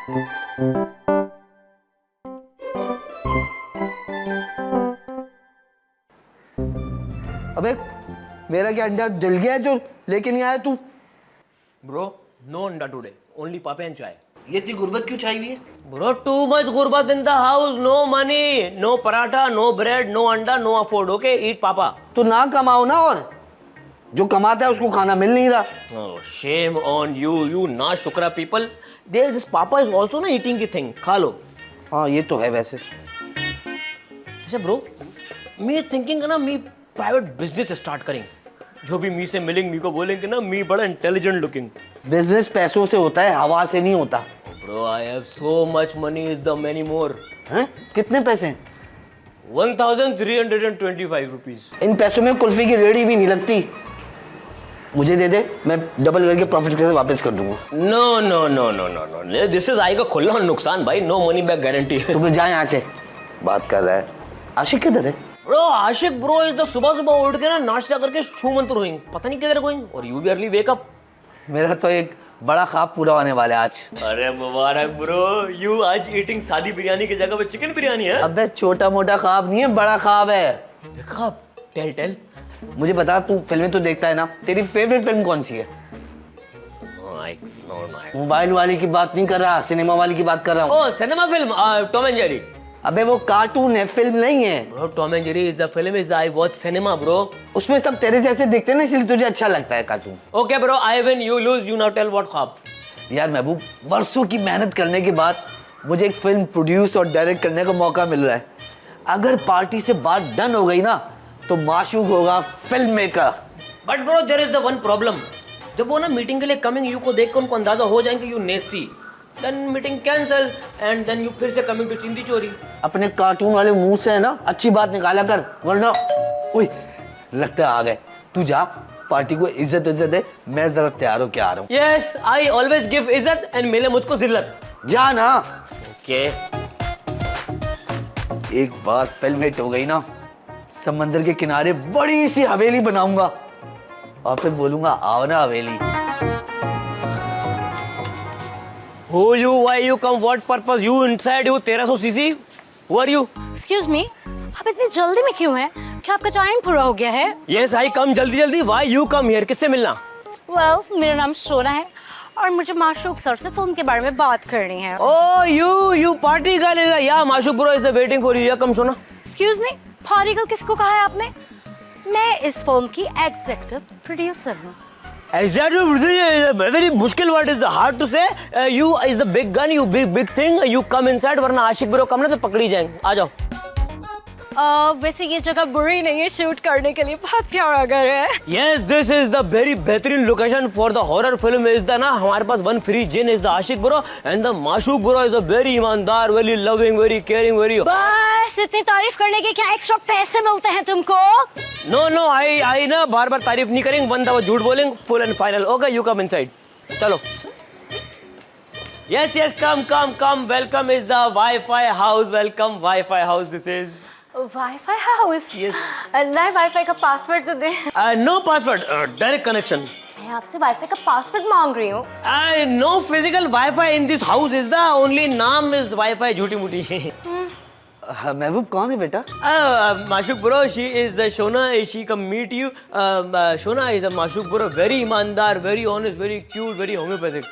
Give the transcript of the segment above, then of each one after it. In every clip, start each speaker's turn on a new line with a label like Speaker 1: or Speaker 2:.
Speaker 1: अबे मेरा क्या अंडा जल गया है जो लेके नहीं आया तू?
Speaker 2: ब्रो नो अंडा टुडे, ओनली पापे एंड चाय।
Speaker 1: ये इतनी गुर्बत क्यों छाई हुई है?
Speaker 2: ब्रो टू मच गुर्बत in the house, no money, no paratha, no bread, no anda, no afford, okay eat papa.
Speaker 1: तो ना कमाओ ना, और जो कमाता है उसको खाना मिल नहीं रहा।
Speaker 2: Oh, shame on you, you ना शुक्रा people. This papa is also ना eating की thing, खा लो।
Speaker 1: हाँ ये तो है वैसे।
Speaker 2: अच्छा ब्रो, मैं थिंकिंग ना मी प्राइवेट बिजनेस स्टार्ट करेंगे। जो भी मी से मिलेंगे मी को बोलेंगे ना मी बड़ा इंटेलिजेंट लुकिंग।
Speaker 1: बिजनेस पैसों से होता है, हवा से नहीं होता।
Speaker 2: Bro I have so much money, is the many more.
Speaker 1: हैं? कितने पैसे?
Speaker 2: 1325 रुपीज।
Speaker 1: इन पैसों में कुल्फी की रेडी भी नहीं लगती। मुझे दे दे, मैं डबल करके प्रॉफिट करके वापस कर दूंगा।
Speaker 2: No no no no no no, this is I का खुला नुकसान भाई, नो मनी बैक गारंटी।
Speaker 1: तो फिर जा यहाँ से। बात कर रहा है। आशिक किधर है?
Speaker 2: Bro Aashiq bro is the सुबह सुबह उठ के ना नाश्ता करके छू मंत्र होइंग, पता नहीं किधर गोइंग, और यू भी अर्ली वेक अप।
Speaker 1: मेरा तो एक बड़ा ख्वाब पूरा होने वाला है आज।
Speaker 2: अरे मुबारक ब्रो, यू आज ईटिंग सादी बिरयानी की जगह पे चिकन बिरयानी है।
Speaker 1: अबे छोटा मोटा ख्वाब नहीं है, बड़ा ख्वाब है।
Speaker 2: ख्वाब? Tell tell.
Speaker 1: मुझे बता, तू फिल्में तो देखता है ना, तेरी फेवरेट फिल्म कौन सी है? मोबाइल वाली की बात नहीं कर रहा, सिनेमा वाली की बात कर रहा हूँ।
Speaker 2: Oh cinema film, Tom and Jerry.
Speaker 1: अबे वो कार्टून है, फिल्म नहीं है।
Speaker 2: Bro Tom and Jerry is the film, is I watch cinema bro.
Speaker 1: उसमें सब तेरे जैसे दिखते हैं ना, इसलिए तुझे अच्छा लगता है cartoon.
Speaker 2: Okay bro, I win you lose, you now tell what ख्वाब।
Speaker 1: यार महबूब, बरसों की मेहनत करने के बाद मुझे एक फिल्म प्रोड्यूस और डायरेक्ट करने का मौका मिल रहा है। अगर पार्टी से बात डन हो गई ना तो माशूक होगा film maker.
Speaker 2: But bro there is the one problem, जब वो ना मीटिंग के लिए कमिंग यू को देख कर उनको अंदाजा हो जाएंगे you nasty, then meeting cancel and then you फिर से कमिंग टू चिंदी चोरी।
Speaker 1: अपने कार्टून वाले मुंह से है ना अच्छी बात निकाला कर, वरना ओए लगता है आ गए। तू जा, पार्टी को इज्जत दे, मैं जरा तैयार होके आ रहा हूँ।
Speaker 2: यस आई ऑलवेज गिव इज्जत एंड मिले मुझको जिल्लत।
Speaker 1: जा ना।
Speaker 2: ओके
Speaker 1: एक बार फिल्म हिट हो गई ना, समंदर के किनारे बड़ी सी हवेली बनाऊंगा और फिर बोलूंगा आओ ना हवेली।
Speaker 2: Who you? Why you come? What purpose? You inside? You 1300 cc? Who are you?
Speaker 3: Excuse me, आप इतनी जल्दी में क्यों हैं? क्या आपका टाइम पूरा हो गया है?
Speaker 2: Yes, I come जल्दी जल्दी. Why you come here? किससे मिलना?
Speaker 3: Well, मेरा नाम शोना है और मुझे माशूक सर से फिल्म के बारे में बात करनी है।
Speaker 2: Oh, you party girl is yeah. माशूक bro is waiting for you. Yeah, come Shona.
Speaker 3: Excuse me, party girl किसको कहा है आपने? मैं इस फिल्म की एग्जीक्यूटिव प्रोड्यूसर हूँ।
Speaker 2: Executive, very मुश्किल word is hard to say. You is the big gun. You big thing. You come inside वरना आशिक bro कम ना तो पकड़ी जाएंगे. आ जाओ.
Speaker 3: वैसे ये जगह बुरी नहीं है शूट करने के लिए, बहुत प्यारा घर है।
Speaker 2: Yes, this is the very बेहतरीन location for the horror film is the ना हमारे पास one free gin is the Ashique bro and the माशूक bro is a very ईमानदार, very loving, very caring, very.
Speaker 3: बस इतनी तारीफ करने के क्या एक्स्ट्रा पैसे मिलते हैं तुमको?
Speaker 2: No, I ना बार बार तारीफ नहीं करेंगे, वन दफा झूठ बोलेंगे, full and final. Okay, you come inside. चलो. Yes, come. Welcome is the Wi-Fi house. Welcome Wi-Fi house. This is.
Speaker 3: Wifi house?
Speaker 2: Yes.
Speaker 3: नहीं, वाईफाई का पासवर्ड तो दे।
Speaker 2: No password, direct connection.
Speaker 3: मैं आपसे वाईफाई का पासवर्ड मांग रही हूँ।
Speaker 2: No physical Wi-Fi in this house is the only नाम is Wi-Fi झूठी मूठी.
Speaker 1: महबूब कौन है बेटा?
Speaker 2: माशूक bro, she is the Shona. She come meet you. Shona is the माशूक bro, very ईमानदार, very honest, very cute, very homeopathic.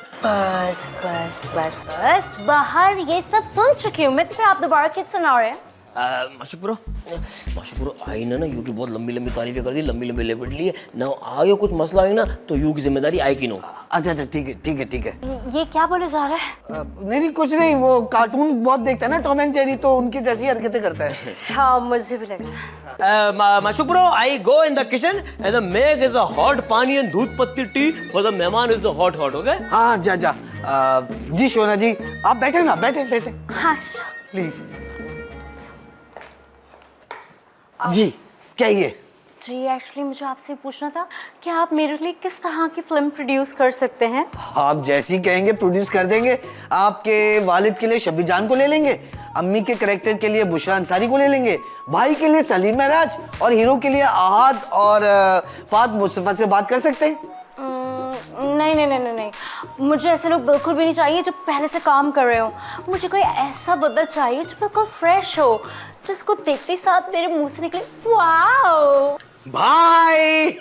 Speaker 3: बस बाहर ये सब सुन चुकी हूँ मैं, तो फिर आप दोबारा क्या सुना रहे हैं?
Speaker 2: माशूक ब्रो आई ना यू की बहुत लंबी तारीफें कर दी, लंबी लेपट ली है ना, आगे कुछ मसला है ना तो यू की जिम्मेदारी आई की नो।
Speaker 1: अच्छा ठीक है।
Speaker 3: ये क्या बोले जा रहा है?
Speaker 1: नहीं कुछ नहीं, वो कार्टून बहुत देखता है ना टॉम एंड जेरी, तो उनकी जैसी हरकतें करता है।
Speaker 3: हाँ मुझे भी लग रहा है।
Speaker 2: Mashook bro I go in the kitchen and the make is a hot pani and doodh patti tea for the mehman is the hot okay.
Speaker 1: हाँ जा। जी शोना जी आप बैठे ना, बैठे।
Speaker 3: हाँ
Speaker 1: प्लीज जी, क्या ये?
Speaker 3: जी एक्चुअली मुझे आपसे पूछना था कि आप मेरे लिए किस तरह की फिल्म प्रोड्यूस कर सकते हैं?
Speaker 1: आप जैसी कहेंगे प्रोड्यूस कर देंगे। आपके वालिद के लिए शब्बी जान को ले लेंगे, अम्मी के कैरेक्टर के लिए बुशरा अंसारी को ले लेंगे, भाई के लिए सलीम महराज और हीरो के लिए अहाद और फात मुस्तफा से बात कर सकते हैं।
Speaker 3: नहीं नहीं नहीं नहीं नहीं, मुझे ऐसे लोग बिल्कुल भी नहीं चाहिए जो पहले से काम कर रहे हो। मुझे कोई ऐसा बंदा चाहिए जो बिल्कुल फ्रेश हो, जिसको देखते ही साथ मेरे मुंह से निकले वाओ।
Speaker 4: भाई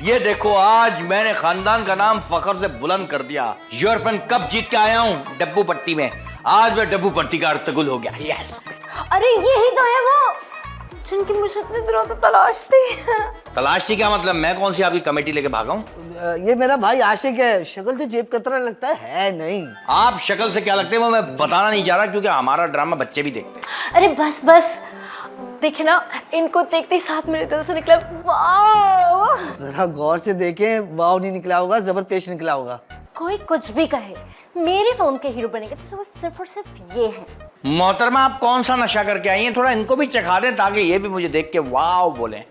Speaker 4: ये देखो, आज मैंने खानदान का नाम फख्र से बुलंद कर दिया। यूरोपियन कप जीत के आया हूँ डब्बू पट्टी में। आज मैं डब्बू पट्टी का अर्तगुल हो गया। यस।
Speaker 3: अरे यही तो है वो जिनकी मुझे इतने दिनों से तलाश थी।
Speaker 4: तलाश थी क्या मतलब? मैं कौन सी आपकी कमेटी लेके भागा हूँ?
Speaker 1: ये मेरा भाई आशिक है। शक्ल तो जेब कतरा लगता है नहीं।
Speaker 4: आप शक्ल से क्या लगते हैं वो मैं बताना नहीं चाह रहा, क्योंकि हमारा ड्रामा बच्चे भी देखते हैं।
Speaker 3: अरे बस बस, देखे ना, इनको देखते ही साथ मेरे दिल से निकला वाओ।
Speaker 1: जरा गौर से देखें, वाव नहीं निकला होगा, जबर पेश निकला होगा।
Speaker 3: कोई कुछ भी कहे, मेरी फिल्म के हीरो बनेंगे तो वो सिर्फ और सिर्फ ये है।
Speaker 4: मोहतरमा, आप कौन सा नशा करके आई हैं? थोड़ा इनको भी चखा दें ताकि ये भी मुझे देख के वाव बोले।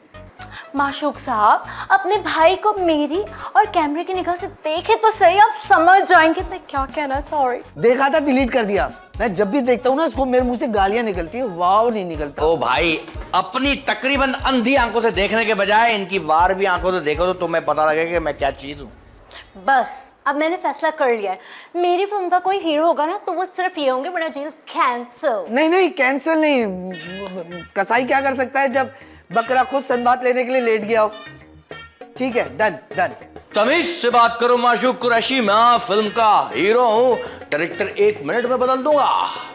Speaker 3: माशूक साहब, अपने भाई को मेरी और कैमरे की निगाह से देखे तो सही, आप समझ जाएंगे मैं क्या कहना चाह रही।
Speaker 1: देखा था, डिलीट कर दिया। मैं जब भी देखता हूँ ना इसको, मेरे मुंह से गालियां निकलती है, वाव नहीं निकलता।
Speaker 4: ओ भाई, अपनी तकरीबन अंधी आंखों से देखने के बजाय इनकी वार भी आंखों से देखो तो तुम्हें पता लगेगा कि मैं क्या चीज हूँ।
Speaker 3: बस अब मैंने फैसला कर लिया है, मेरी फिल्म का कोई हीरो होगा ना तो वो सिर्फ ये होंगे, बड़ा डील कैंसिल।
Speaker 1: नहीं नहीं, कैंसिल नहीं। कसाई क्या कर सकता है जब बकरा खुद संबात लेने के लिए लेट गया हो। ठीक है, डन डन।
Speaker 4: तमीज से बात करो माशूक कुरैशी, मैं फिल्म का हीरो हूँ। डायरेक्टर 1 मिनट में बदल दूंगा।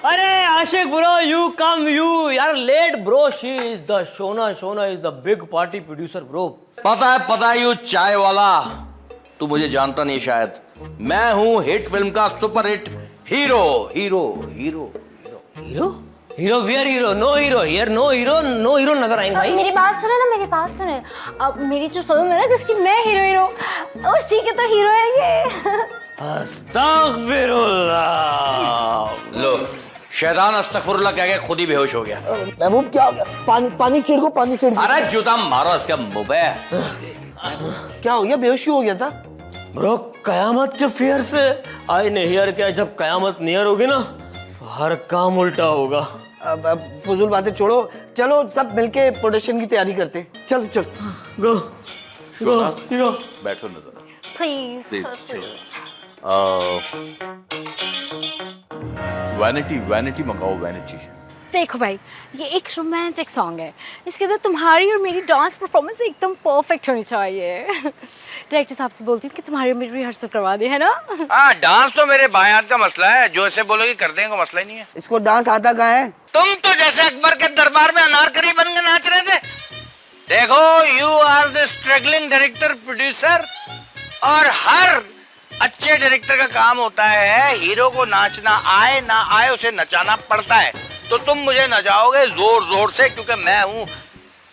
Speaker 2: अरे Aashiq bro, you come, you यार late bro. She is the Shona is the big party producer bro.
Speaker 4: पता है यू चाय वाला, तू मुझे जानता नहीं शायद। मैं हूँ हिट फिल्म का super hit hero. Hero hero hero
Speaker 2: hero hero where hero, no hero here, no hero नजर आएंगे भाई।
Speaker 3: मेरी बात सुने ना, मेरी बात सुने। अब मेरी जो फिल्म है ना जिसकी मैं हीरो उसी के तो हीरो है ये।
Speaker 2: अस्तगफिरुल्लाह।
Speaker 4: लो, शैतान अस्तगफिरुल्लाह कह के खुद ही बेहोश हो गया।
Speaker 1: महबूब क्या हो गया? पानी छिड़को, पानी छिड़को।
Speaker 4: अरे जूता मारो इसका मुंह पे।
Speaker 1: क्या हो गया? बेहोश क्यों हो गया था?
Speaker 2: ब्रो, कयामत के फियर से आई ने हियर क्या, जब कयामत नियर होगी ना हर काम उल्टा होगा।
Speaker 1: अब फजूल बातें छोड़ो, चलो सब मिलके प्रोडक्शन की तैयारी करते हैं। चलो चलो
Speaker 2: गो गो हीरो।
Speaker 4: बैठो ना जरा।
Speaker 3: प्लीज।
Speaker 4: वैनिटी मंगाओ, वैनिटी।
Speaker 3: देखो भाई, ये एक रोमांटिक सॉन्ग है, इसके अंदर तुम्हारी और मेरी डांस परफॉर्मेंस एकदम परफेक्ट होनी चाहिए। डायरेक्टर साहब से बोलती हूँ कि तुम्हारी और मेरी रिहर्सल करवा दे, है ना?
Speaker 4: हाँ, डांस तो मेरे बाएं हाथ का मसला है, जो ऐसे बोलोगे कर देंगे, कोई मसला ही नहीं है।
Speaker 1: इसको डांस आता कहाँ है?
Speaker 4: तुम तो जैसे अकबर के दरबार में अनारकली बन के नाच रहे थे। देखो, you are the struggling director producer, और हर अच्छे डायरेक्टर का काम होता है हीरो को नाचना आए ना आए उसे नचाना पड़ता है। तो तुम मुझे नचाओगे जोर जोर से, क्योंकि मैं हूँ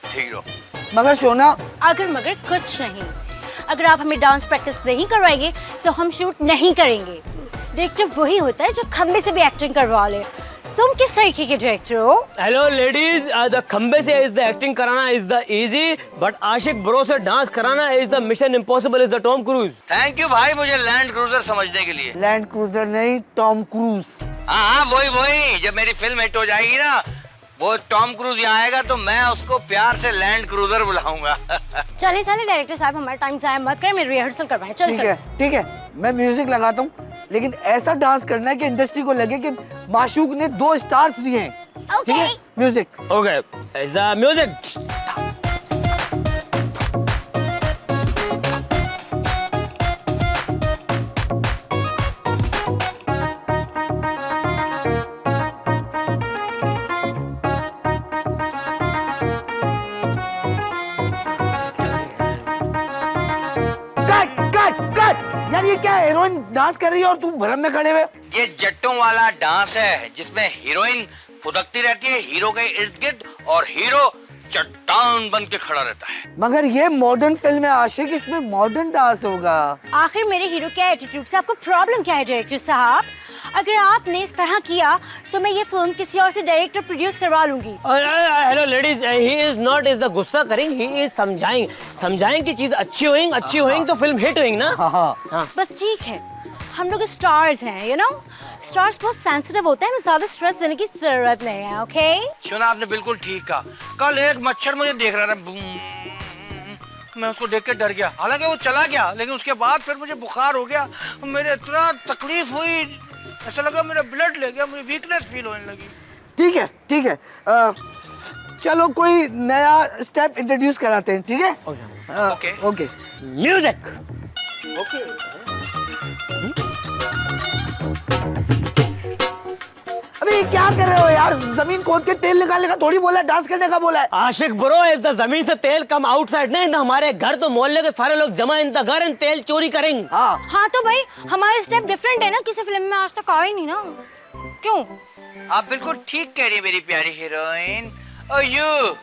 Speaker 4: हीरो।
Speaker 1: मगर सोना,
Speaker 3: अगर मगर कुछ नहीं, अगर आप हमें डांस प्रैक्टिस नहीं करवाएंगे तो हम शूट नहीं करेंगे। डायरेक्टर वही होता है जो खंबे से भी एक्टिंग करवा ले। तुम किस तरीके के डायरेक्टर हो?
Speaker 2: हेलो लेडीज, द खंबे से इज द एक्टिंग कराना is the easy, but Aashiq bro से डांस कराना is the mission impossible, is the Tom Cruise.
Speaker 4: Thank you भाई मुझे लैंड क्रूजर समझने के लिए।
Speaker 1: लैंड क्रूजर नहीं, टॉम क्रूज।
Speaker 4: हाँ, वही। जब मेरी फिल्म हिट हो जाएगी ना, वो टॉम क्रूज यहाँ आएगा तो मैं उसको प्यार से लैंड क्रूजर बुलाऊंगा।
Speaker 3: चले डायरेक्टर साहब, हमारा टाइम जाया मत करें, मेरी रिहर्सल करवाएं। चलो
Speaker 1: ठीक है, मैं म्यूजिक लगाता हूँ, लेकिन ऐसा डांस करना है कि इंडस्ट्री को लगे कि माशूक ने 2 स्टार्स दिए हैं। ठीक है, music.
Speaker 2: Okay, is the music.
Speaker 1: Cut. यार ये क्या, हीरोइन डांस कर रही है और तू भरम में खड़े हुए?
Speaker 4: ये जट्टों वाला डांस है जिसमें हीरोइन फुदकती रहती है हीरो के इर्द गिर्द, और हीरो चट्टान बन के खड़ा रहता है।
Speaker 1: मगर ये मॉडर्न फिल्म है आशिक, इसमें मॉडर्न डांस होगा।
Speaker 3: आखिर मेरे हीरो के एटीट्यूड से आपको प्रॉब्लम क्या है डायरेक्टर साहब? अगर आपने इस तरह किया तो मैं ये फिल्म किसी और से डायरेक्टर प्रोड्यूस करवा लूंगी।
Speaker 2: Hello ladies, he is not is the गुस्सा करेंगे, ही इज समझाएंगे कि चीज अच्छी होएंगी तो फिल्म हिट होएंगी ना।
Speaker 1: हाँ।
Speaker 3: बस ठीक है, हम लोग स्टार्स हैं, यू नो, स्टार्स बहुत सेंसिटिव होते हैं, हमें ज्यादा स्ट्रेस देने की जरूरत नहीं है। ओके
Speaker 4: सुना आपने बिल्कुल ठीक कहा। कल एक मच्छर मुझे देख रहा था, मैं उसको देख के डर गया। हालांकि वो चला गया, लेकिन उसके बाद फिर मुझे बुखार हो गया, मेरे इतना तकलीफ हुई, ऐसा लगा मेरा ब्लड ले गया, मुझे वीकनेस फील होने लगी।
Speaker 1: ठीक है ठीक है, चलो कोई नया स्टेप इंट्रोड्यूस कराते हैं, ठीक है?
Speaker 4: ओके।
Speaker 1: Okay
Speaker 2: music.
Speaker 1: अबे क्या कर रहे हो यार? जमीन खोद के तेल निकालने का थोड़ी बोला है, डांस करने का बोला है।
Speaker 2: आशिक ब्रो, इफ द जमीन से तेल कम आउटसाइड नहीं, इन हमारे घर तो मोहल्ले के सारे लोग जमा इन द घर एंड तेल चोरी करेंगे।
Speaker 3: हाँ तो भाई हमारे स्टेप डिफरेंट है ना, किसी फिल्म में आज तक आए नहीं ना। क्यों?
Speaker 4: आप बिल्कुल ठीक कह रही है मेरी प्यारी हीरोइन। और यू,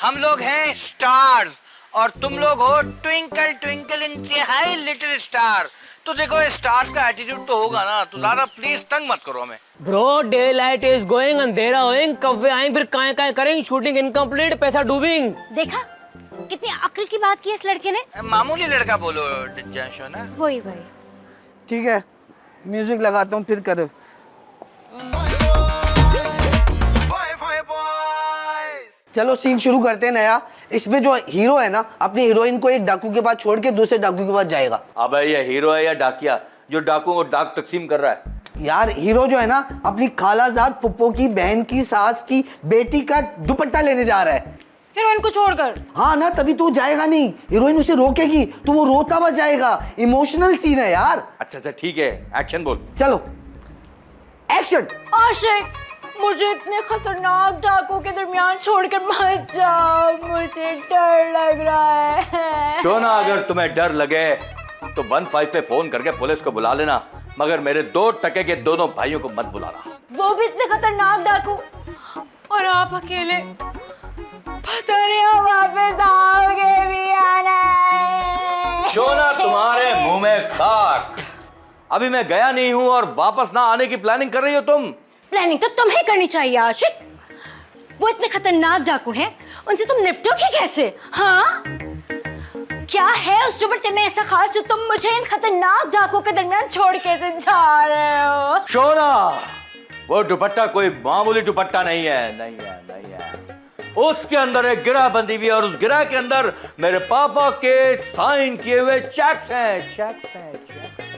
Speaker 4: हम लोग हैं स्टार्स और तुम लोग हो ट्विंकल ट्विंकल इंतहाई लिटिल स्टार। तो देखो स्टार्स का एटीट्यूड तो होगा ना, तो ज्यादा प्लीज तंग मत करो हमें।
Speaker 2: Bro, day light is going, अंधेरा होइंग, कव्वे आएंगे फिर काय काय करेंगे, शूटिंग इनकम्प्लीट, पैसा डूबिंग।
Speaker 3: देखा कितनी अक्ल की बात की इस लड़के ने।
Speaker 4: मामूली लड़का बोलो शोना।
Speaker 3: वही वही।
Speaker 1: ठीक है, म्यूजिक लगाता हूँ, फिर करो। चलो सीन शुरू करते हैं नया। इसमें जो हीरो है ना, अपनी हीरोइन को एक डाकू के पास छोड़ के दूसरे डाकू के पास जाएगा।
Speaker 5: अबे ये हीरो है या डाकिया जो डाकुओं को डाक तकसीम कर रहा है?
Speaker 1: यार हीरो जो है ना, अपनी खालाजाद पुप्पो की बहन की सास की बेटी का दुपट्टा लेने जा रहा है
Speaker 3: हीरोइन को छोड़कर।
Speaker 1: हाँ ना, तभी तो जाएगा नहीं, हीरोइन उसे रोकेगी तो वो रोता हुआ जाएगा। इमोशनल सीन है यार।
Speaker 5: अच्छा ठीक है, एक्शन बोल।
Speaker 1: चलो एक्शन।
Speaker 3: आशिक, मुझे इतने खतरनाक डाकू के दरमियान छोड़कर मत जाओ, मुझे डर लग रहा है।
Speaker 5: शोना, अगर तुम्हें डर लगे तो 15 पे फोन करके पुलिस को बुला लेना, मगर मेरे 2 टके के दोनों भाइयों को मत बुलाना।
Speaker 3: वो भी इतने खतरनाक डाकू, और आप अकेले। पता नहीं हम वापस आओगे भी या नहीं।
Speaker 5: शोना, तुम्हारे मुंह में खाक। अभी मैं गया नहीं हूं और वापस ना आने की प्लानिंग कर रही हो तुम।
Speaker 3: प्लानिंग तो तुम्हें करनी चाहिए आशिक। वो इतने खतरनाक डाकू हैं, उनसे तुम निपटोगे कैसे? हाँ, क्या है उस दुपट्टे में ऐसा खास जो तुम मुझे इन खतरनाक डाकू के दरमियान छोड़ के से जा रहे हो?
Speaker 5: शोना, वो दुपट्टा कोई मामूली दुपट्टा नहीं है, नहीं है, नहीं है। उसके अंदर एक गिरह बंधी हुई है और उस गिरह के अंदर मेरे पापा के साइन किए हुए चेक्स हैं, चेक्स हैं, चेक्स हैं।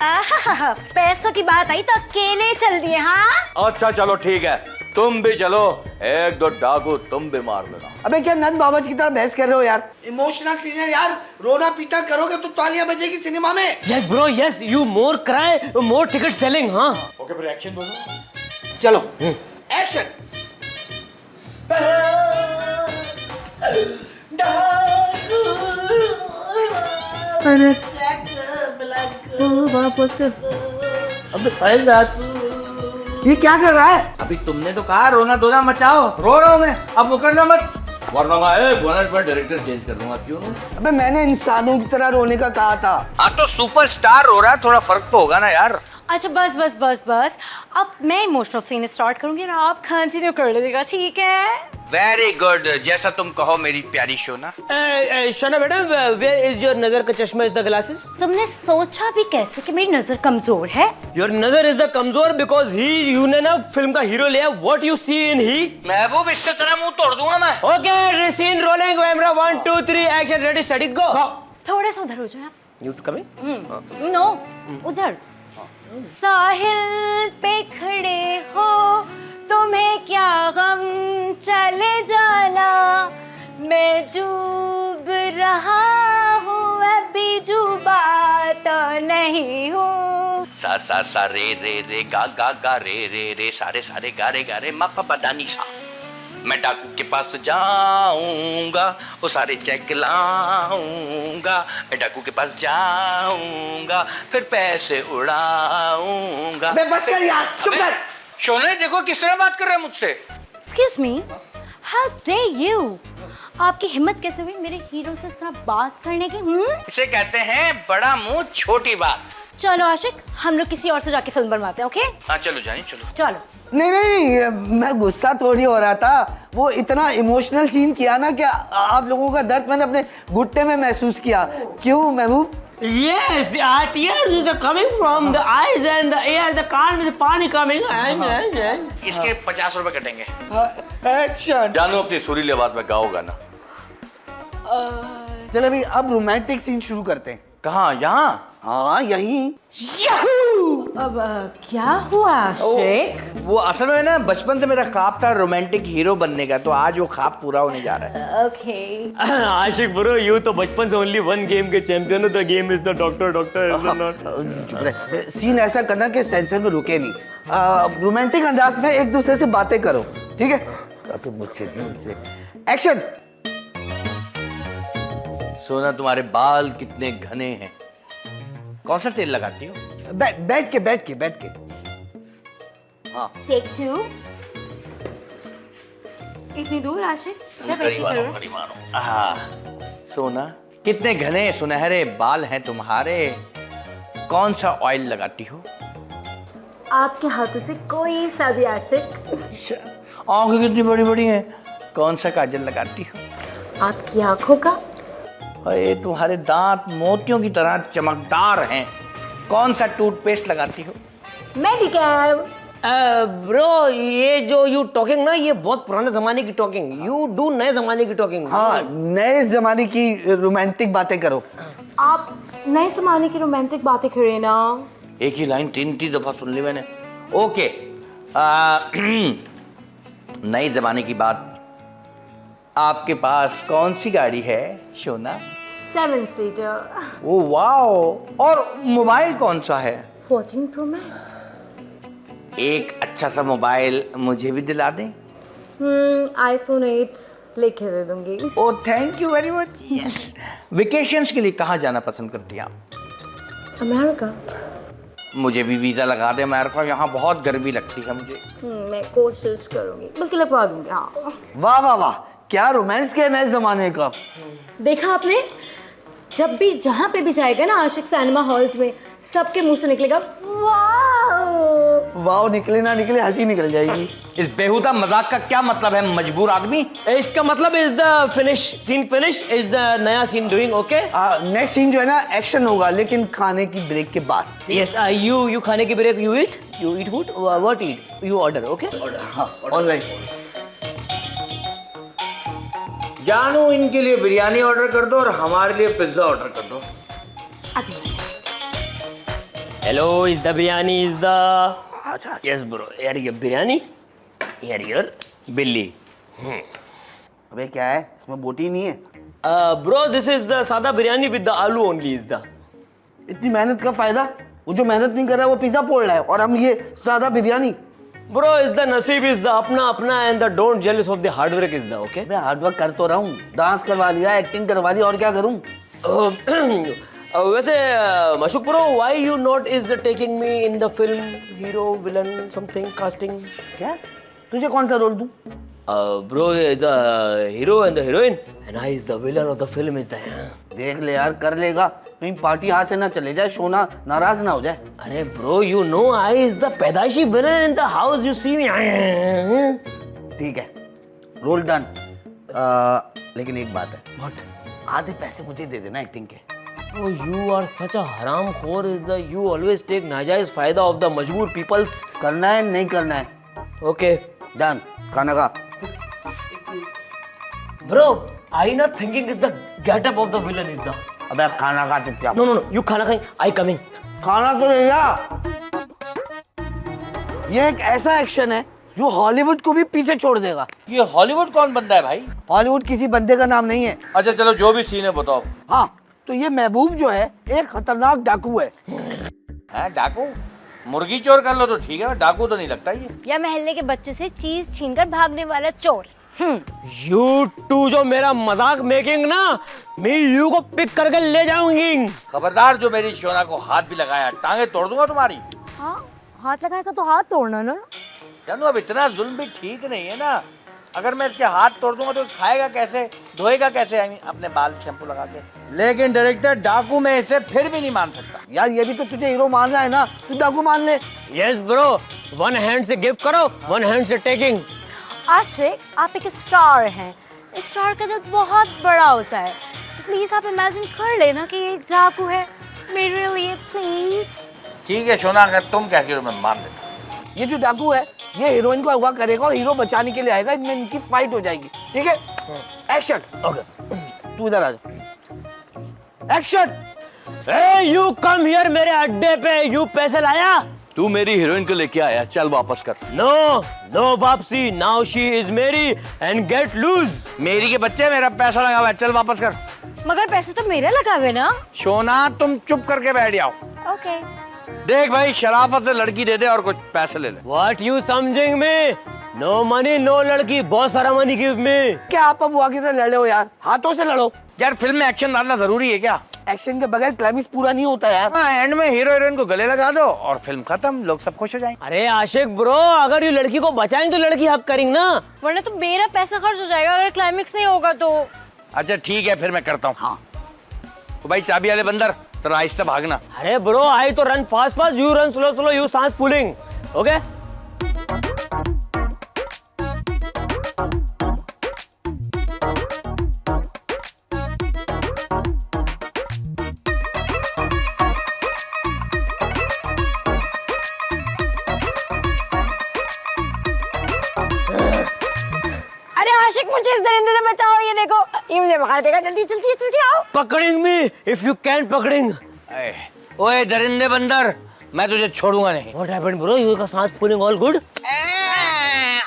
Speaker 3: आहा, पैसों की बात आई तो अकेले चल दिए। हाँ
Speaker 5: अच्छा चलो ठीक है, तुम भी चलो, 1-2 डाकू तुम भी मार लेना।
Speaker 1: अबे क्या नंद बाबा की तरह बहस कर रहे हो यार? इमोशनल सीन है यार, रोना पीटा करोगे तो तालियां बजेगी सिनेमा में।
Speaker 2: Yes bro, yes, you more cry more ticket selling. हाँ
Speaker 5: ओके, फिर एक्शन बोलो।
Speaker 1: चलो एक्शन। ये क्या कर रहा है?
Speaker 4: अभी तुमने तो कहा रोना धोना मचाओ, रो रहा हूं मैं, अब मुकरना मत, वरना मैं 1 मिनट में डायरेक्टर चेंज कर दूंगा। क्यों?
Speaker 1: अबे मैंने इंसानों की तरह रोने का कहा था।
Speaker 4: हाँ तो सुपरस्टार रो रहा है, थोड़ा फर्क तो होगा ना यार।
Speaker 3: अच्छा बस बस बस बस, अब मैं इमोशनल सीन स्टार्ट करूंगी और आप कंटिन्यू कर लीजिएगा, ठीक है?
Speaker 4: वेरी गुड, जैसा तुम कहो मेरी प्यारी Shona.
Speaker 2: Shona madam, where is your नजर का चश्मा, इज द ग्लासेस?
Speaker 3: तुमने सोचा भी कैसे कि मेरी नजर कमजोर है?
Speaker 2: योर नजर इज द कमजोर बिकॉज ही, यू ने ना फिल्म का हीरो लिया, व्हाट यू सी इन ही।
Speaker 4: महबूब, इससे तेरा मुंह तोड़ दूंगा मैं।
Speaker 2: Okay, scene rolling, camera 1 2 3 action, ready steady go.
Speaker 3: थोड़े से उधर हो जाओ आप।
Speaker 2: You coming?
Speaker 3: नो, उधर। साहिल पे खड़े हो, तुम्हें क्या गम, चले जाना, मैं डूब रहा हूँ, अभी डूबा तो नहीं हूँ।
Speaker 4: सा रे गा रे सारे सारे गा रे मा पा दा नी सा। मैं डाकू के पास जाऊंगा, वो सारे चेक लाऊंगा, मैं डाकू के पास जाऊंगा, फिर पैसे उड़ाऊंगा।
Speaker 1: बे बस कर यार, चुप कर।
Speaker 4: शोने देखो किस तरह बात कर रहा है मुझसे।
Speaker 3: Excuse me, how dare you? आपकी हिम्मत कैसे हुई मेरे हीरो से इस तरह बात करने की?
Speaker 4: इसे कहते हैं बड़ा मुंह छोटी बात।
Speaker 3: चलो आशिक, हम लोग किसी और से जाके फिल्म बनवाते हैं, ओके?
Speaker 4: हाँ चलो जानी, चलो
Speaker 3: चलो।
Speaker 1: नहीं, मैं गुस्सा थोड़ी हो रहा था। वो इतना इमोशनल सीन किया ना कि आप लोगों का दर्द मैंने अपने घुट्टे में महसूस किया। क्यों महबूब?
Speaker 2: Yes, tears is coming from the eyes and the air, the car with पानी coming and
Speaker 4: इसके 50 रुपए कटेंगे।
Speaker 1: एक्शन।
Speaker 5: जानू, अपनी सुरीली आवाज में गाओ गाना।
Speaker 1: चले भाई अब रोमांटिक सीन शुरू करते हैं।
Speaker 4: कहाँ? यहाँ?
Speaker 1: हाँ यही।
Speaker 3: अब क्या हुआ आशिक?
Speaker 4: वो असल में ना बचपन से मेरा ख्वाब था रोमांटिक हीरो बनने का, तो आज वो ख्वाब पूरा होने जा रहा है।
Speaker 3: ओके।
Speaker 2: आशिक ब्रो, यू तो बचपन से ओनली वन गेम के चैंपियन हो। The game is the doctor, doctor is the not.
Speaker 1: चुप रहे। सीन ऐसा करना कि सेंसर में रुके नहीं। रोमांटिक अंदाज में एक दूसरे से बातें करो, ठीक है? तो मुझसे नहीं, मुझसे। एक्शन।
Speaker 4: सोना तुम्हारे बाल कितने घने हैं, कौन सा तेल लगाती हो?
Speaker 1: बैठ के। हाँ
Speaker 3: टेक 2। इतनी दूर आशिक? क्या बैठी करो?
Speaker 4: सोना कितने घने सुनहरे बाल हैं तुम्हारे, कौन सा ऑयल लगाती हो?
Speaker 3: आपके हाथों से कोई सा भी आशिक।
Speaker 4: आंखें कितनी बड़ी बड़ी हैं, कौन सा काजल लगाती हो?
Speaker 3: आपकी आंखों का?
Speaker 4: अरे तुम्हारे दांत मोतियों की तरह चमकदार हैं, कौन सा टूथपेस्ट लगाती हो?
Speaker 3: मेडिकेयर।
Speaker 2: ब्रो ये जो यू टॉकिंग ना, ये बहुत पुराने जमाने की टॉकिंग। यू डू नए जमाने की टॉकिंग।
Speaker 1: हाँ, नए जमाने की रोमांटिक बातें करो।
Speaker 3: आप नए जमाने की रोमांटिक बातें करें ना।
Speaker 4: एक ही लाइन 3 दफा सुन ली मैंने। ओके। नए जमाने की बात, आपके पास कौन सी गाड़ी है सोना?
Speaker 3: 7 सीटर।
Speaker 4: ओ वाओ, और मोबाइल कौन सा है?
Speaker 3: 14 Pro Max।
Speaker 4: एक अच्छा सा मोबाइल मुझे भी दिला दें।
Speaker 3: iPhone 8 लेके दे दूंगी।
Speaker 4: Oh thank you very much. Yes. Vacations के लिए कहाँ जाना पसंद करती हैं आप?
Speaker 3: अमेरिका।
Speaker 4: मुझे भी वीजा लगा दे अमेरिका, यहाँ बहुत गर्मी लगती है मुझे।
Speaker 3: मैं कोशिश करूंगी, बल्कि लगवा दूंगी। हाँ।
Speaker 1: वाह वाह वाह, क्या रोमांस के नए जमाने का।
Speaker 3: देखा आपने, जब भी जहाँ पे भी जाएगा ना आशिक सिनेमा हॉल्स में, सबके मुंह से निकलेगा वाओ।
Speaker 1: वाओ निकले ना निकले, हंसी निकल जाएगी।
Speaker 4: इस बेहुदा मजाक का क्या मतलब है मजबूर आदमी?
Speaker 2: इसका मतलब is the finish scene, finish is the नया scene doing. Okay,
Speaker 1: next scene जो है ना एक्शन होगा, लेकिन खाने की ब्रेक के बाद।
Speaker 2: यस यू खाने की break, you eat food, what eat you order? Okay order.
Speaker 1: हाँ ऑलराइट।
Speaker 4: जानू इनके लिए बिरयानी ऑर्डर कर दो और हमारे लिए पिज्जा ऑर्डर कर दो।
Speaker 2: Hello, is the biryani is the
Speaker 1: अच्छा
Speaker 2: यस ब्रो, यार ये बिरयानी, यार यार बिल्ली।
Speaker 1: अबे क्या है इसमें, बोटी नहीं है?
Speaker 2: ब्रो दिस इज द सादा बिरयानी विद द आलू ओनली इज द।
Speaker 1: इतनी मेहनत का फायदा? वो जो मेहनत नहीं कर रहा है वो पिज्जा पोड़ रहा है, और हम ये सादा बिरयानी।
Speaker 2: ब्रो इज द नसीब इज द अपना अपना, and the don't jealous of the hard work is the. Okay,
Speaker 1: मैं हार्ड वर्क कर तो रहा हूँ, डांस करवा लिया, एक्टिंग करवा ली, और क्या करूँ?
Speaker 2: वैसे Mashook bro, why you not is the taking me in the film hero villain something casting?
Speaker 1: क्या तुझे कौन सा रोल दूं?
Speaker 2: Bro the hero and the heroine and I is the villain of the film is the.
Speaker 1: देख ले यार, कर लेगा, कहीं पार्टी हाथ से ना चले जाए, शोना नाराज ना हो जाए।
Speaker 2: अरे bro you know I is the पैदाइशी villain in the house, you see me.
Speaker 1: ठीक है, रोल डन। लेकिन एक बात है,
Speaker 2: व्हाट?
Speaker 1: आधे पैसे मुझे दे देना एक्टिंग के।
Speaker 2: Oh, you are such a haram-khor. Is the you always take नाजायज फायदा of the मजबूर peoples.
Speaker 1: करना है नहीं करना है?
Speaker 2: Okay.
Speaker 1: डन। खाना खा।
Speaker 2: Bro, I not thinking is the get-up of the villain is the.
Speaker 1: अबे खाना खा चुपचाप।
Speaker 2: No. You खाना खाएं. I coming.
Speaker 1: खाना तो ले जा। ये एक ऐसा एक्शन है जो हॉलीवुड को भी पीछे छोड़ देगा।
Speaker 4: ये हॉलीवुड कौन बंदा है भाई?
Speaker 1: हॉलीवुड किसी बंदे का नाम नहीं है।
Speaker 4: अच्छा चलो जो भी सीन है बताओ।
Speaker 1: हाँ, तो ये महबूब जो है एक खतरनाक डाकू है।
Speaker 4: हैं डाकू? मुर्गी चोर कर लो तो ठीक है, डाकू तो नहीं लगता ये।
Speaker 3: या मोहल्ले के बच्चे से चीज छीनकर भागने वाला चोर।
Speaker 2: You two जो मेरा मजाक मेकिंग ना, मैं यू को पिक करके ले जाऊंगी।
Speaker 4: खबरदार जो मेरी शोना को हाथ भी लगाया, टांगे तोड़ दूंगा तुम्हारी।
Speaker 3: हाँ, हाथ लगाएगा तो हाथ तोड़ना ना।
Speaker 4: जानू अब इतना जुल्म भी ठीक नहीं है ना। अगर मैं इसके हाथ तोड़ दूंगा तो खाएगा कैसे, धोएगा कैसे? I mean, अपने बाल शैम्पू लगा के। लेकिन डायरेक्टर डाकू मैं इसे फिर भी नहीं मान सकता।
Speaker 1: यार ये भी तो तुझे हीरो मान रहा है ना, तू डाकू मान ले।
Speaker 2: Yes bro, one hand से गिफ्ट करो, one hand से टेकिंग।
Speaker 3: आशिक, आप एक स्टार हैं, स्टार का दिल बहुत बड़ा होता है, तो प्लीज आप इमेजिन कर लेना कि ये एक डाकू है मेरे लिए, प्लीज।
Speaker 4: ठीक है सोना, अगर तुम कहती हो तो मैं मान लेता हूँ।
Speaker 1: ये जो डाकू है ये हीरोइन को अगवा करेगा और हीरो बचाने के लिए आएगा, इनमें इनकी फाइट हो जाएगी। ठीक है, एक्शन।
Speaker 2: Okay.
Speaker 1: तू इधर आ जा। Action.
Speaker 2: Hey, you come here मेरे अड्डे पे, you पैसे लाया?
Speaker 5: तू मेरी हीरोइन को लेके आया, चल वापस कर।
Speaker 2: No, no वापसी, now she is मेरी and get loose.
Speaker 4: मेरी के बच्चे, मेरा पैसा लगा हुआ है, चल वापस कर।
Speaker 3: मगर पैसे तो मेरे लगा हुए ना।
Speaker 4: सोना तुम चुप करके बैठ जाओ।
Speaker 3: ओके।
Speaker 4: देख भाई, शराफत से लड़की दे दे और कुछ पैसे ले ले।
Speaker 2: What you समझिंग me? No money, no लड़की, बहुत सारा मनी give me.
Speaker 1: क्या आप अब आगे से लड़े हो यार, हाथों से लड़ो।
Speaker 4: यार फिल्म में एक्शन डालना जरूरी है क्या?
Speaker 1: एक्शन के बगैर क्लाइमेक्स पूरा नहीं होता यार।
Speaker 4: हाँ, एंड में हीरो हीरोइन को गले लगा दो और फिल्म खत्म, लोग सब खुश हो जाएंगे।
Speaker 2: अरे आशिक ब्रो, अगर ये लड़की को बचाएं तो लड़की हक करेंगे ना।
Speaker 3: वरना तो मेरा पैसा खर्च हो जाएगा अगर क्लाइमेक्स नहीं होगा तो।
Speaker 4: अच्छा ठीक है, फिर मैं करता हूँ। हाँ तो भाई चाबी वाले बंदर, तो आहिस्ता भागना।
Speaker 2: अरे ब्रो, आई तो run fast fast, you run slow slow, you सांस पुलिंग। ओके?
Speaker 3: अरे आशिक, मुझे इस दरिंदे से बचाओ, ये देखो ये मुझे मार देगा। जल्दी जल्दी जल्दी आओ।
Speaker 2: पकड़ेंगे मी, इफ यू कैन पकड़ेंगे।
Speaker 4: ओए दरिंदे बंदर, मैं तुझे छोड़ूंगा नहीं।
Speaker 2: What happened bro? You का सांस पुलिंग all good?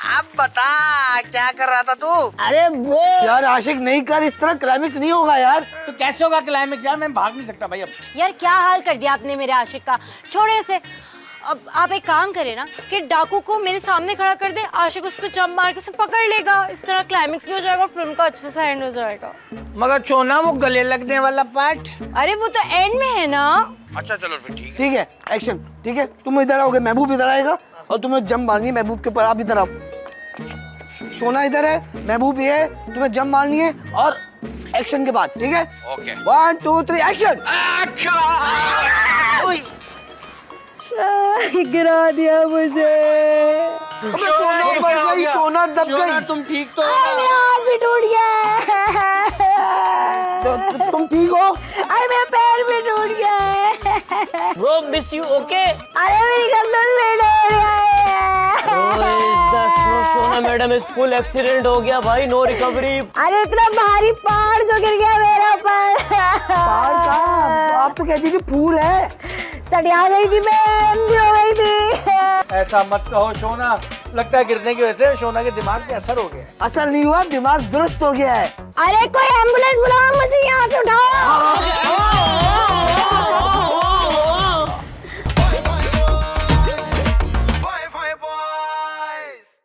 Speaker 4: अब बता क्या कर रहा था तू?
Speaker 2: अरे ब्रो
Speaker 1: यार आशिक नहीं कर, इस तरह क्लाइमेक्स नहीं होगा यार।
Speaker 4: तो कैसे होगा क्लाइमेक्स यार? मैं भाग नहीं सकता भाई अब।
Speaker 3: यार क्या हाल कर दिया आपने मेरे आशिक का। छोड़े इसे। अब आप एक काम करें ना कि डाकू को मेरे सामने खड़ा कर दे, आशिक उस पर जंप मार के उसे पकड़ लेगा, इस तरह क्लाइमेक्स भी हो जाएगा और फिल्म का अच्छे से एंड हो जाएगा।
Speaker 4: मगर छोना वो गले लगने वाला पार्ट।
Speaker 3: अरे वो तो एंड में है ना।
Speaker 4: अच्छा चलो फिर ठीक है।
Speaker 1: ठीक है, एक्शन। ठीक है, तुम इधर आओगे, महबूब इधर आएगा और तुम्हें जंप मारनी है महबूब के ऊपर। आप इधर आओ, सोना इधर है, महबूब ये है, तुम्हें जंप मारनी है और एक्शन के बाद। ठीक है,
Speaker 4: ओके।
Speaker 1: 1 2 3 एक्शन।
Speaker 3: गिरा दिया मुझे।
Speaker 1: सोना दब गई।
Speaker 4: तुम ठीक तो
Speaker 3: मेरा हाथ भी टूट गया।
Speaker 1: तुम ठीक हो?
Speaker 3: अरे मेरा पैर भी टूट गया।
Speaker 2: bro miss you okay?
Speaker 3: अरे मेरी गर्दन में डर गया है।
Speaker 2: सोना मैडम इस फुल एक्सीडेंट हो गया भाई, नो रिकवरी।
Speaker 3: अरे इतना भारी पहाड़ जो गिर गया मेरे ऊपर।
Speaker 1: पहाड़ का? आप तो कहती थी फूल है।
Speaker 3: सटिया गई थी मैं, अंधी हो गई थी।
Speaker 4: ऐसा मत कहो सोना, लगता है गिरने की वजह से सोना के दिमाग पे असर हो गया।
Speaker 1: असर नहीं हुआ, दिमाग दुरुस्त हो गया है।
Speaker 3: अरे कोई एम्बुलेंस बुलाओ, मुझे यहाँ से उठाओ।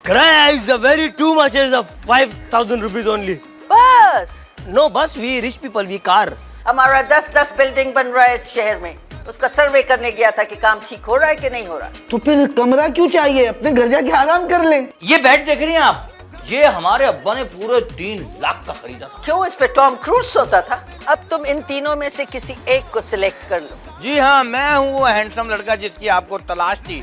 Speaker 2: किराया is a very too much, is a 5,000 rupees only.
Speaker 6: बस
Speaker 2: No bus, we rich people, we car.
Speaker 6: हमारा 10-10 बिल्डिंग बन रहा है इस शहर में, उसका सर्वे करने गया था कि काम ठीक हो रहा है कि नहीं हो रहा।
Speaker 1: तो फिर कमरा क्यों चाहिए? अपने घर जाके आराम कर ले।
Speaker 4: ये बेड देख रही हैं आप? ये हमारे अब्बा ने पूरे 3 लाख का खरीदा था।
Speaker 6: क्यों, इस पे टॉम क्रूज सोता था। अब तुम इन तीनों में से किसी एक को सिलेक्ट कर लो।
Speaker 4: जी हाँ, मैं हूँ वो हैंडसम लड़का जिसकी आपको तलाश थी।